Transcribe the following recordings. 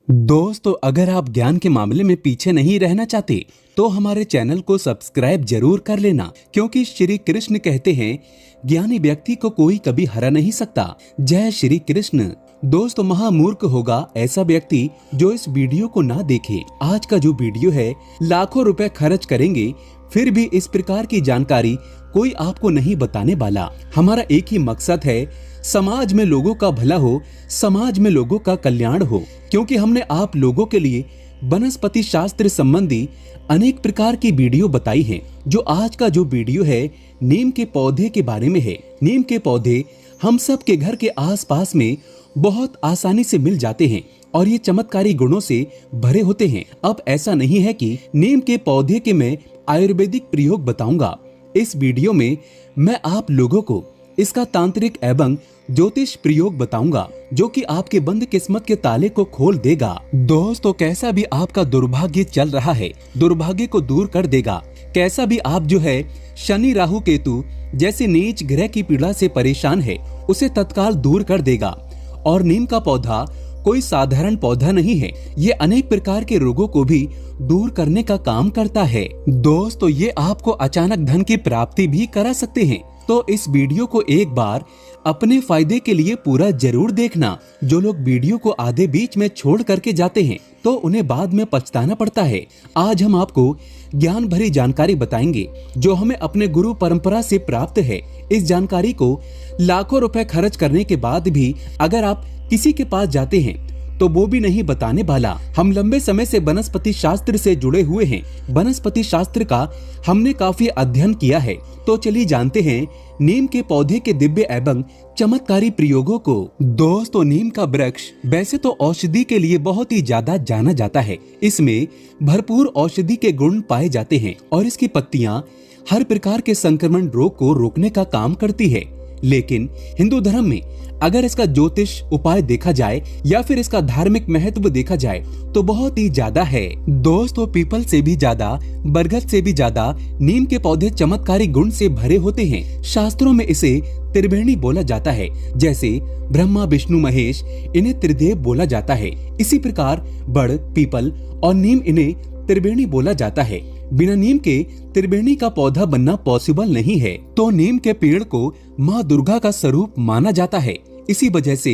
दोस्तों, अगर आप ज्ञान के मामले में पीछे नहीं रहना चाहते तो हमारे चैनल को सब्सक्राइब जरूर कर लेना, क्योंकि श्री कृष्ण कहते हैं ज्ञानी व्यक्ति को कोई कभी हरा नहीं सकता। जय श्री कृष्ण। दोस्तों, महामूर्ख होगा ऐसा व्यक्ति जो इस वीडियो को ना देखे। आज का जो वीडियो है, लाखों रुपए खर्च करेंगे फिर भी इस प्रकार की जानकारी कोई आपको नहीं बताने वाला। हमारा एक ही मकसद है, समाज में लोगों का भला हो, समाज में लोगों का कल्याण हो। क्योंकि हमने आप लोगों के लिए वनस्पति शास्त्र संबंधी अनेक प्रकार की वीडियो बताई हैं। जो आज का जो वीडियो है, नीम के पौधे के बारे में है। नीम के पौधे हम सब के घर के आसपास में बहुत आसानी से मिल जाते हैं और ये चमत्कारी गुणों से भरे होते हैं। अब ऐसा नहीं है कि नीम के पौधे के मैं आयुर्वेदिक प्रयोग बताऊंगा। इस वीडियो में मैं आप लोगों को इसका तांत्रिक एवं ज्योतिष प्रयोग बताऊंगा, जो कि आपके बंद किस्मत के ताले को खोल देगा। दोस्तों, कैसा भी आपका दुर्भाग्य चल रहा है, दुर्भाग्य को दूर कर देगा। कैसा भी आप जो है शनि राहु केतु जैसे नीच ग्रह की पीड़ा से परेशान है, उसे तत्काल दूर कर देगा। और नीम का पौधा कोई साधारण पौधा नहीं है, ये अनेक प्रकार के रोगों को भी दूर करने का काम करता है। दोस्तों, ये आपको अचानक धन की प्राप्ति भी करा सकते हैं। तो इस वीडियो को एक बार अपने फायदे के लिए पूरा जरूर देखना। जो लोग वीडियो को आधे बीच में छोड़ करके जाते हैं तो उन्हें बाद में पछताना पड़ता है। आज हम आपको ज्ञान भरी जानकारी बताएंगे जो हमें अपने गुरु परंपरा से प्राप्त है। इस जानकारी को लाखों रुपए खर्च करने के बाद भी अगर आप किसी के पास जाते हैं तो वो भी नहीं बताने वाला। हम लंबे समय से वनस्पति शास्त्र से जुड़े हुए हैं। वनस्पति शास्त्र का हमने काफी अध्ययन किया है। तो चलिए जानते हैं नीम के पौधे के दिव्य एवं चमत्कारी प्रयोगों को। दोस्तों, नीम का वृक्ष वैसे तो औषधि के लिए बहुत ही ज्यादा जाना जाता है। इसमें भरपूर औषधि के गुण पाए जाते हैं और इसकी पत्तियां हर प्रकार के संक्रमण रोग को रोकने का काम करती है। लेकिन हिंदू धर्म में अगर इसका ज्योतिष उपाय देखा जाए या फिर इसका धार्मिक महत्व देखा जाए तो बहुत ही ज्यादा है। दोस्तों, पीपल से भी ज्यादा, बरगद से भी ज्यादा नीम के पौधे चमत्कारी गुण से भरे होते हैं। शास्त्रों में इसे त्रिवेणी बोला जाता है। जैसे ब्रह्मा विष्णु महेश, इन्हें त्रिदेव बोला जाता है। इसी प्रकार बड़, पीपल और नीम इन्हें त्रिवेणी बोला जाता है। बिना नीम के त्रिवेणी का पौधा बनना पॉसिबल नहीं है। तो नीम के पेड़ को माँ दुर्गा का स्वरूप माना जाता है। इसी वजह से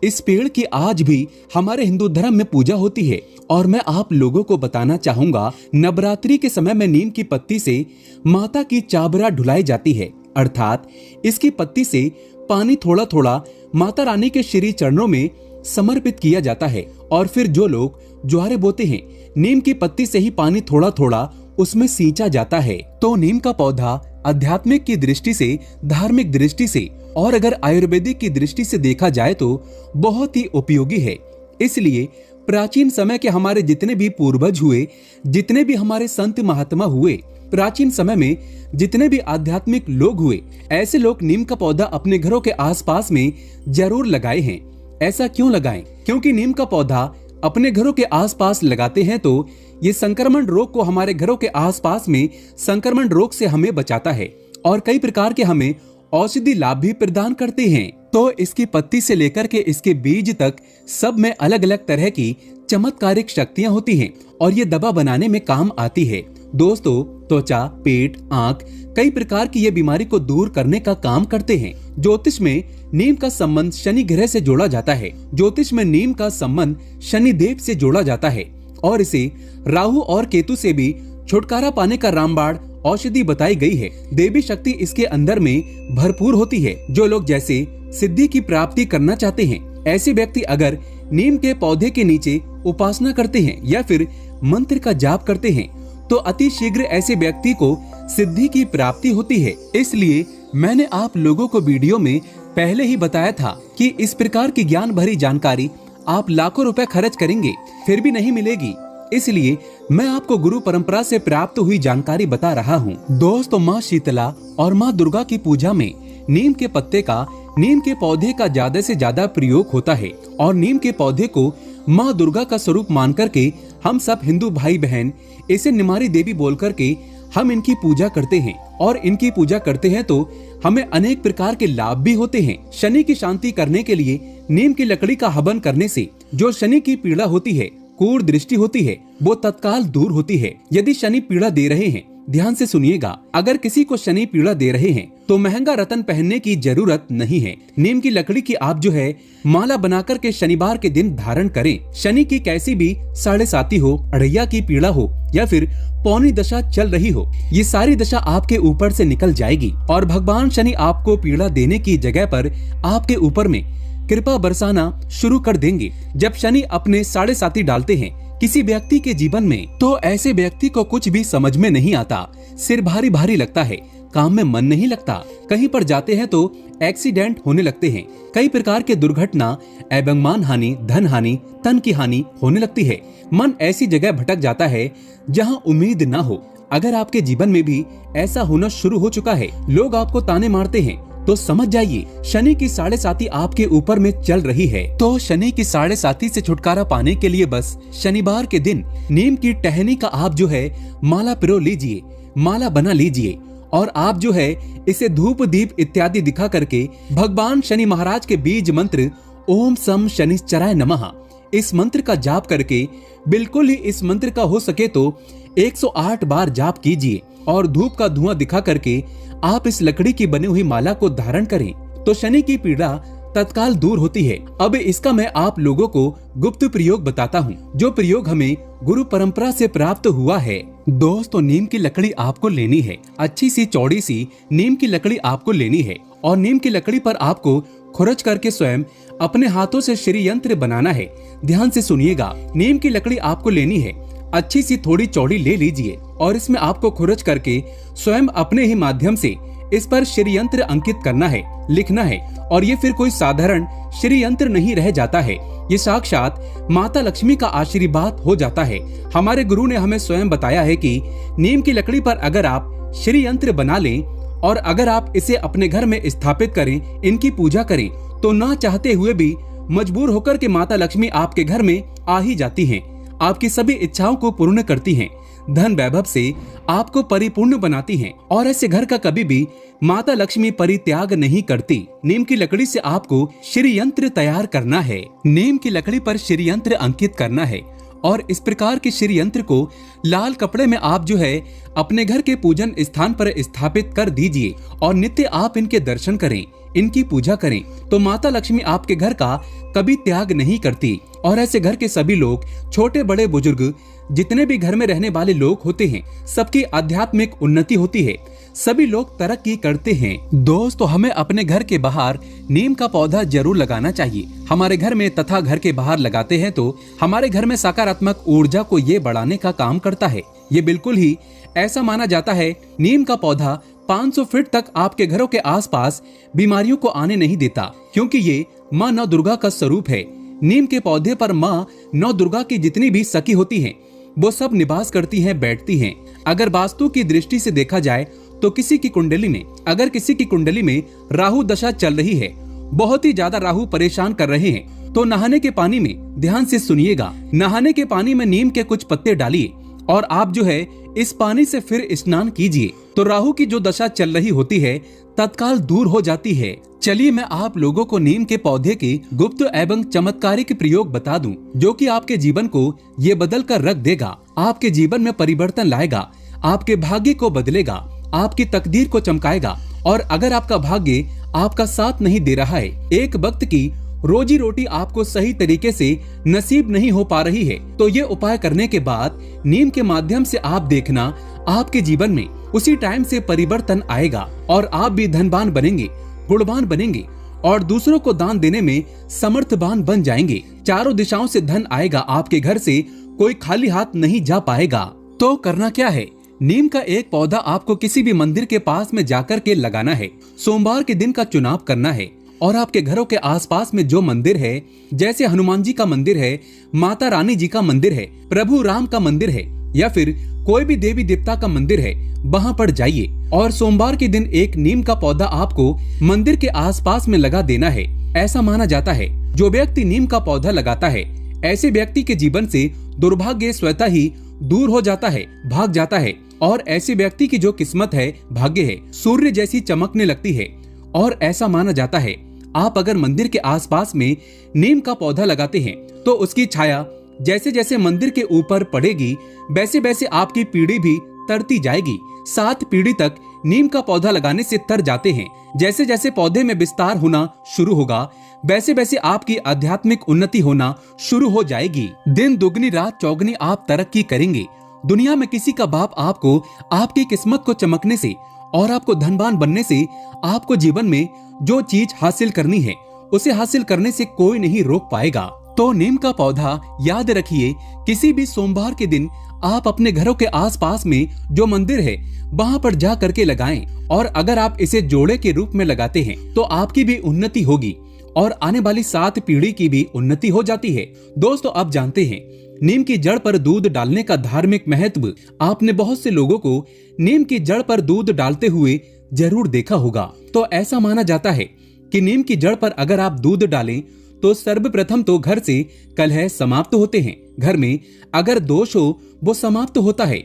इस पेड़ की आज भी हमारे हिंदू धर्म में पूजा होती है। और मैं आप लोगों को बताना चाहूंगा, नवरात्रि के समय में नीम की पत्ती से माता की चाबरा ढुलाई जाती है। अर्थात इसकी पत्ती से पानी थोड़ा थोड़ा माता रानी के श्री चरणों में समर्पित किया जाता है। और फिर जो लोग ज्वारे बोते हैं, नीम की पत्ती से ही पानी थोड़ा थोड़ा उसमें सींचा जाता है। तो नीम का पौधा आध्यात्मिक की दृष्टि से, धार्मिक दृष्टि से और अगर आयुर्वेदिक की दृष्टि से देखा जाए तो बहुत ही उपयोगी है। इसलिए प्राचीन समय के हमारे जितने भी पूर्वज हुए, जितने भी हमारे संत महात्मा हुए, प्राचीन समय में जितने भी आध्यात्मिक लोग हुए, ऐसे लोग नीम का पौधा अपने घरों के आसपास में जरूर लगाए हैं। ऐसा क्यों लगाएं? क्योंकि नीम का पौधा अपने घरों के आसपास लगाते हैं तो ये संक्रमण रोग को, हमारे घरों के आसपास में संक्रमण रोग से हमें बचाता है और कई प्रकार के हमें औषधि लाभ भी प्रदान करते हैं। तो इसकी पत्ती से लेकर के इसके बीज तक सब में अलग अलग तरह की चमत्कारिक शक्तियां होती हैं और ये दवा बनाने में काम आती है। दोस्तों, त्वचा, पेट, आंख, कई प्रकार की ये बीमारी को दूर करने का काम करते हैं। ज्योतिष में नीम का संबंध शनि ग्रह से जोड़ा जाता है। ज्योतिष में नीम का संबंध शनि देव से जोड़ा जाता है और इसे राहु और केतु से भी छुटकारा पाने का रामबाण औषधि बताई गई है। देवी शक्ति इसके अंदर में भरपूर होती है। जो लोग जैसे सिद्धि की प्राप्ति करना चाहते हैं, ऐसे व्यक्ति अगर नीम के पौधे के नीचे उपासना करते हैं या फिर मंत्र का जाप करते हैं तो अति शीघ्र ऐसे व्यक्ति को सिद्धि की प्राप्ति होती है। इसलिए मैंने आप लोगों को वीडियो में पहले ही बताया था कि इस प्रकार की ज्ञान भरी जानकारी आप लाखों रुपए खर्च करेंगे फिर भी नहीं मिलेगी। इसलिए मैं आपको गुरु परंपरा से प्राप्त हुई जानकारी बता रहा हूँ। दोस्तों, माँ शीतला और माँ दुर्गा की पूजा में नीम के पत्ते का, नीम के पौधे का ज्यादा से ज्यादा प्रयोग होता है और नीम के पौधे को माँ दुर्गा का स्वरूप मान करके हम सब हिंदू भाई बहन इसे निमारी देवी बोल करके हम इनकी पूजा करते हैं। और इनकी पूजा करते हैं तो हमें अनेक प्रकार के लाभ भी होते हैं। शनि की शांति करने के लिए नीम की लकड़ी का हवन करने से जो शनि की पीड़ा होती है, क्रूर दृष्टि होती है, वो तत्काल दूर होती है। यदि शनि पीड़ा दे रहे हैं, ध्यान से सुनिएगा, अगर किसी को शनि पीड़ा दे रहे हैं तो महंगा रत्न पहनने की जरूरत नहीं है। नीम की लकड़ी की आप जो है माला बनाकर के शनिवार के दिन धारण करें। शनि की कैसी भी 7.5 हो, अड़ैया की पीड़ा हो या फिर पौनी दशा चल रही हो, ये सारी दशा आपके ऊपर से निकल जाएगी और भगवान शनि आपको पीड़ा देने की जगह पर आपके ऊपर में कृपा बरसाना शुरू कर देंगे। जब शनि अपने 7.5 डालते हैं किसी व्यक्ति के जीवन में, तो ऐसे व्यक्ति को कुछ भी समझ में नहीं आता, सिर भारी भारी लगता है, काम में मन नहीं लगता, कहीं पर जाते हैं तो एक्सीडेंट होने लगते हैं, कई प्रकार के दुर्घटना एवं मान हानि, धन हानि, तन की हानि होने लगती है। मन ऐसी जगह भटक जाता है जहां उम्मीद ना हो। अगर आपके जीवन में भी ऐसा होना शुरू हो चुका है, लोग आपको ताने मारते हैं, तो समझ जाइए शनि की 7.5 आपके ऊपर में चल रही है। तो शनि की 7.5 से छुटकारा पाने के लिए बस शनिवार के दिन नीम की टहनी का आप जो है माला पिरो लीजिए, माला बना लीजिए और आप जो है इसे धूप दीप इत्यादि दिखा करके भगवान शनि महाराज के बीज मंत्र ओम सम शनिश्चराय नमः, इस मंत्र का जाप करके, बिल्कुल ही इस मंत्र का हो सके तो 108 बार जाप कीजिए और धूप का धुआं दिखा करके आप इस लकड़ी की बनी हुई माला को धारण करें तो शनि की पीड़ा तत्काल दूर होती है। अब इसका मैं आप लोगों को गुप्त प्रयोग बताता हूँ, जो प्रयोग हमें गुरु परंपरा से प्राप्त हुआ है। दोस्तों, नीम की लकड़ी आपको लेनी है, अच्छी सी चौड़ी सी नीम की लकड़ी आपको लेनी है और नीम की लकड़ी पर आपको खुरच करके स्वयं अपने हाथों से श्री यंत्र बनाना है। ध्यान से सुनिएगा, नीम की लकड़ी आपको लेनी है, अच्छी सी थोड़ी चौड़ी ले लीजिए और इसमें आपको खुरच करके स्वयं अपने ही माध्यम से इस पर श्री यंत्र अंकित करना है, लिखना है और ये फिर कोई साधारण श्री यंत्र नहीं रह जाता है, ये साक्षात माता लक्ष्मी का आशीर्वाद हो जाता है। हमारे गुरु ने हमें स्वयं बताया है कि नीम की लकड़ी पर अगर आप श्री यंत्र बना लें और अगर आप इसे अपने घर में स्थापित करें, इनकी पूजा करें, तो ना चाहते हुए भी मजबूर होकर के माता लक्ष्मी आपके घर में आ ही जाती हैं, आपकी सभी इच्छाओं को पूर्ण करती हैं, धन वैभव से आपको परिपूर्ण बनाती हैं और ऐसे घर का कभी भी माता लक्ष्मी परित्याग नहीं करती। नीम की लकड़ी से आपको श्री यंत्र तैयार करना है, नीम की लकड़ी पर श्री यंत्र अंकित करना है और इस प्रकार के श्री यंत्र को लाल कपड़े में आप जो है अपने घर के पूजन स्थान पर स्थापित कर दीजिए और नित्य आप इनके दर्शन करें, इनकी पूजा करें, तो माता लक्ष्मी आपके घर का कभी त्याग नहीं करती और ऐसे घर के सभी लोग, छोटे बड़े बुजुर्ग, जितने भी घर में रहने वाले लोग होते हैं, सबकी आध्यात्मिक उन्नति होती है, सभी लोग तरक्की करते हैं। दोस्तों, हमें अपने घर के बाहर नीम का पौधा जरूर लगाना चाहिए। हमारे घर में तथा घर के बाहर लगाते हैं तो हमारे घर में सकारात्मक ऊर्जा को ये बढ़ाने का काम करता है। ये बिल्कुल ही ऐसा माना जाता है, नीम का पौधा 500 फीट तक आपके घरों के आसपास बीमारियों को आने नहीं देता, क्योंकि ये माँ नौ दुर्गा का स्वरूप है। नीम के पौधे पर माँ नौ दुर्गा की जितनी भी सखी होती हैं, वो सब निवास करती हैं, बैठती हैं। अगर वास्तु की दृष्टि से देखा जाए तो किसी की कुंडली में, अगर किसी की कुंडली में राहु दशा चल रही है, बहुत ही ज्यादा राहु परेशान कर रहे हैं, तो नहाने के पानी में, ध्यान से सुनिएगा, नहाने के पानी में नीम के कुछ पत्ते डालिए और आप जो है इस पानी से फिर स्नान कीजिए, तो राहु की जो दशा चल रही होती है तत्काल दूर हो जाती है। चलिए मैं आप लोगों को नीम के पौधे के गुप्त एवं चमत्कारिक प्रयोग बता दूं, जो कि आपके जीवन को ये बदल कर रख देगा, आपके जीवन में परिवर्तन लाएगा, आपके भाग्य को बदलेगा, आपकी तकदीर को चमकाएगा। और अगर आपका भाग्य आपका साथ नहीं दे रहा है, एक वक्त की रोजी रोटी आपको सही तरीके से नसीब नहीं हो पा रही है, तो ये उपाय करने के बाद नीम के माध्यम से आप देखना, आपके जीवन में उसी टाइम से परिवर्तन आएगा और आप भी धनवान बनेंगे, गुणवान बनेंगे और दूसरों को दान देने में समर्थवान बन जाएंगे। चारों दिशाओं से धन आएगा, आपके घर से कोई खाली हाथ नहीं जा पाएगा। तो करना क्या है, नीम का एक पौधा आपको किसी भी मंदिर के पास में जाकर के लगाना है। सोमवार के दिन का चुनाव करना है और आपके घरों के आसपास में जो मंदिर है, जैसे हनुमान जी का मंदिर है, माता रानी जी का मंदिर है, प्रभु राम का मंदिर है या फिर कोई भी देवी देवता का मंदिर है, वहाँ पर जाइए और सोमवार के दिन एक नीम का पौधा आपको मंदिर के आसपास में लगा देना है। ऐसा माना जाता है, जो व्यक्ति नीम का पौधा लगाता है, ऐसे व्यक्ति के जीवन से दुर्भाग्य स्वतः ही दूर हो जाता है, भाग जाता है और ऐसे व्यक्ति की जो किस्मत है, भाग्य है, सूर्य जैसी चमकने लगती है। और ऐसा माना जाता है, आप अगर मंदिर के आसपास में नीम का पौधा लगाते हैं तो उसकी छाया जैसे जैसे मंदिर के ऊपर पड़ेगी वैसे वैसे आपकी पीढ़ी भी तरती जाएगी। 7 पीढ़ी तक नीम का पौधा लगाने से तर जाते हैं। जैसे जैसे पौधे में विस्तार होना शुरू होगा वैसे वैसे आपकी आध्यात्मिक उन्नति होना शुरू हो जाएगी। दिन दुगनी रात चौगनी आप तरक्की करेंगे। दुनिया में किसी का बाप आपको आपकी किस्मत को चमकने से और आपको धनवान बनने से, आपको जीवन में जो चीज हासिल करनी है उसे हासिल करने से कोई नहीं रोक पाएगा। तो नीम का पौधा याद रखिए, किसी भी सोमवार के दिन आप अपने घरों के आसपास में जो मंदिर है वहां पर जा करके लगाएं। और अगर आप इसे जोड़े के रूप में लगाते हैं तो आपकी भी उन्नति होगी और आने वाली 7 पीढ़ी की भी उन्नति हो जाती है। दोस्तों, आप जानते हैं नीम की जड़ पर दूध डालने का धार्मिक महत्व। आपने बहुत से लोगों को नीम की जड़ पर दूध डालते हुए जरूर देखा होगा। तो ऐसा माना जाता है कि नीम की जड़ पर अगर आप दूध डालें तो सर्वप्रथम तो घर से कलह समाप्त होते हैं। घर में अगर दोष हो वो समाप्त होता है।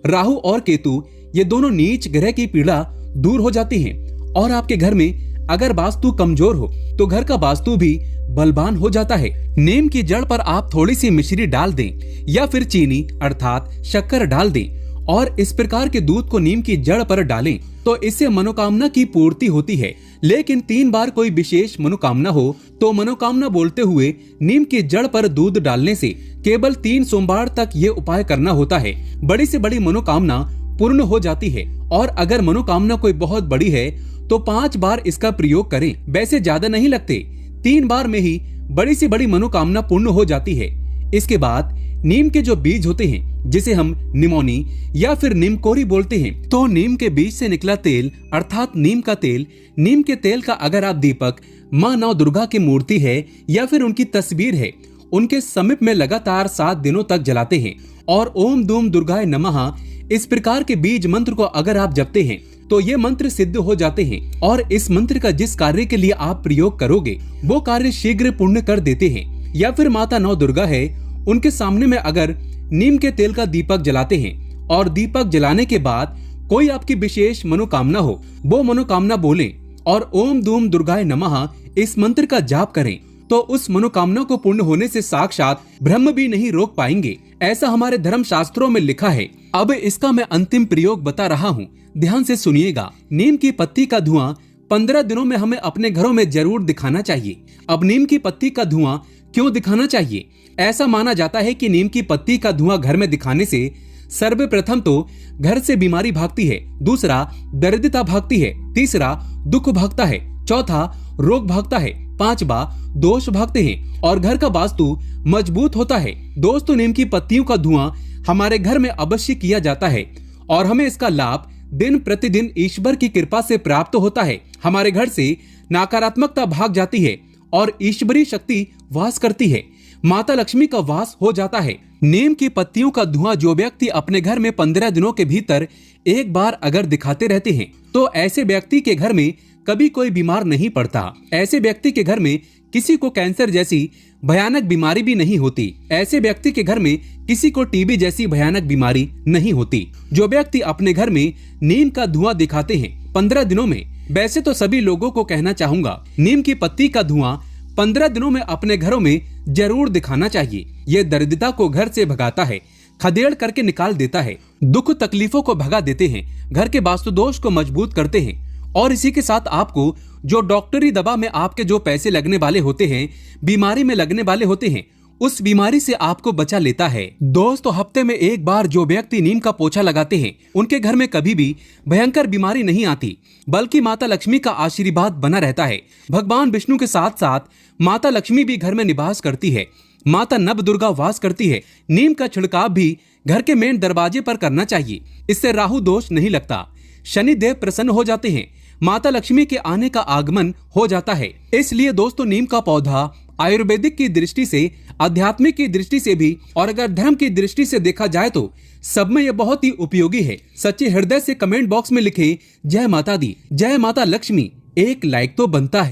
राहु और केतु ये दोनों नीच ग्रह की पीड़ा दूर हो जाती है। और आपके घर में अगर वास्तु कमजोर हो तो घर का वास्तु भी बलवान हो जाता है। नीम की जड़ पर आप थोड़ी सी मिश्री डाल दें या फिर चीनी अर्थात शक्कर डाल दें और इस प्रकार के दूध को नीम की जड़ पर डालें तो इससे मनोकामना की पूर्ति होती है। लेकिन 3 बार कोई विशेष मनोकामना हो तो मनोकामना बोलते हुए नीम की जड़ पर दूध डालने से केवल 3 सोमवार तक ये उपाय करना होता है। बड़ी से बड़ी मनोकामना पूर्ण हो जाती है। और अगर मनोकामना कोई बहुत बड़ी है तो 5 बार इसका प्रयोग करें। वैसे ज्यादा नहीं लगते, 3 बार में ही बड़ी से बड़ी मनोकामना पूर्ण हो जाती है। इसके बाद नीम के जो बीज होते हैं जिसे हम निमोनी या फिर नीमकोरी बोलते हैं, तो नीम के बीज से निकला तेल अर्थात नीम का तेल, नीम के तेल का अगर आप दीपक माँ नौ दुर्गा की मूर्ति है या फिर उनकी तस्वीर है उनके समीप में लगातार 7 दिनों तक जलाते हैं और ओम दूम दुर्गाय नमः इस प्रकार के बीज मंत्र को अगर आप जपते हैं तो ये मंत्र सिद्ध हो जाते हैं। और इस मंत्र का जिस कार्य के लिए आप प्रयोग करोगे वो कार्य शीघ्र पूर्ण कर देते हैं। या फिर माता नौ दुर्गा है उनके सामने में अगर नीम के तेल का दीपक जलाते हैं और दीपक जलाने के बाद कोई आपकी विशेष मनोकामना हो वो मनोकामना बोलें और ओम दूम दुर्गाय नमः इस मंत्र का जाप करें तो उस मनोकामना को पूर्ण होने से साक्षात ब्रह्म भी नहीं रोक पाएंगे। ऐसा हमारे धर्म शास्त्रों में लिखा है। अब इसका मैं अंतिम प्रयोग बता रहा हूँ, ध्यान से सुनिएगा। नीम की पत्ती का धुआं 15 दिनों में हमें अपने घरों में जरूर दिखाना चाहिए। अब नीम की पत्ती का धुआं क्यों दिखाना चाहिए? ऐसा माना जाता है कि नीम की पत्ती का धुआं घर में दिखाने से सर्वप्रथम तो घर से बीमारी भागती है, दूसरा दरिद्रता भागती है, तीसरा दुख भागता है, चौथा रोग भागता है, 5वां दोष भागते हैं और घर का वास्तु मजबूत होता है। दोस्तों, नीम की पत्तियों का धुआं हमारे घर में अवश्य किया जाता है और हमें इसका लाभ दिन प्रतिदिन ईश्वर की कृपा से प्राप्त होता है। हमारे घर से नकारात्मकता भाग जाती है और ईश्वरीय शक्ति वास करती है, माता लक्ष्मी का वास हो जाता है। नीम की पत्तियों का धुआं जो व्यक्ति अपने घर में 15 दिनों के भीतर एक बार अगर दिखाते रहते हैं तो ऐसे व्यक्ति के घर में कभी कोई बीमार नहीं पड़ता। ऐसे व्यक्ति के घर में किसी को कैंसर जैसी भयानक बीमारी भी नहीं होती। ऐसे व्यक्ति के घर में किसी को टीबी जैसी भयानक बीमारी नहीं होती। जो व्यक्ति अपने घर में नीम का धुआं दिखाते हैं 15 दिनों में, वैसे तो सभी लोगों को कहना चाहूंगा नीम की पत्ती का धुआं 15 दिनों में अपने घरों में जरूर दिखाना चाहिए। ये दरिद्रता को घर से भगाता है, खदेड़ करके निकाल देता है, दुख तकलीफों को भगा देते हैं, घर के वास्तु दोष को मजबूत करते हैं और इसी के साथ आपको जो डॉक्टरी दवा में आपके जो पैसे लगने वाले होते हैं, बीमारी में लगने वाले होते हैं, उस बीमारी से आपको बचा लेता है। दोस्तों, हफ्ते में एक बार जो व्यक्ति नीम का पोछा लगाते हैं उनके घर में कभी भी भयंकर बीमारी नहीं आती, बल्कि माता लक्ष्मी का आशीर्वाद बना रहता है। भगवान विष्णु के साथ साथ माता लक्ष्मी भी घर में निवास करती है, माता नव दुर्गा वास करती है। नीम का छिड़काव भी घर के मेन दरवाजे पर करना चाहिए, इससे राहु दोष नहीं लगता, शनि देव प्रसन्न हो जाते हैं, माता लक्ष्मी के आने का आगमन हो जाता है। इसलिए दोस्तों, नीम का पौधा आयुर्वेदिक की दृष्टि से, आध्यात्मिक की दृष्टि से भी और अगर धर्म की दृष्टि से देखा जाए तो सब में यह बहुत ही उपयोगी है। सच्चे हृदय से कमेंट बॉक्स में लिखे जय माता दी, जय माता लक्ष्मी, एक लाइक तो बनता है।